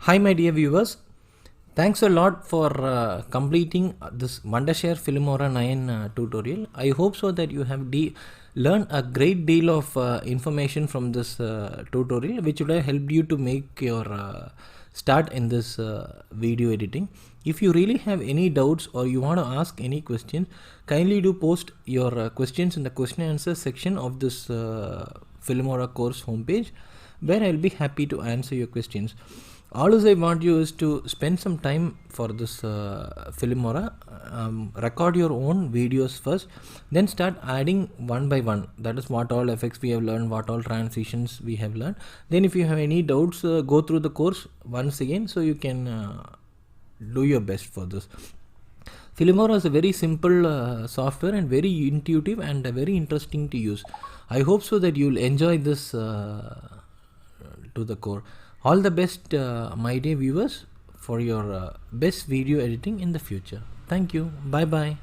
Hi my dear viewers, thanks a lot for completing this Wondershare Filmora 9 tutorial. I hope so that you have learned a great deal of information from this tutorial which would have helped you to make your start in this video editing. If you really have any doubts or you want to ask any questions, kindly do post your questions in the question and answer section of this Filmora course homepage, where I'll be happy to answer your questions. All I want you is to spend some time for this Filmora, record your own videos first, then start adding one by one. That is what all effects we have learned, what all transitions we have learned. Then if you have any doubts, go through the course once again so you can do your best for this. Filmora is a very simple software and very intuitive and very interesting to use. I hope so that you'll enjoy this to the core. All the best my dear viewers for your best video editing in the future. Thank you. Bye bye.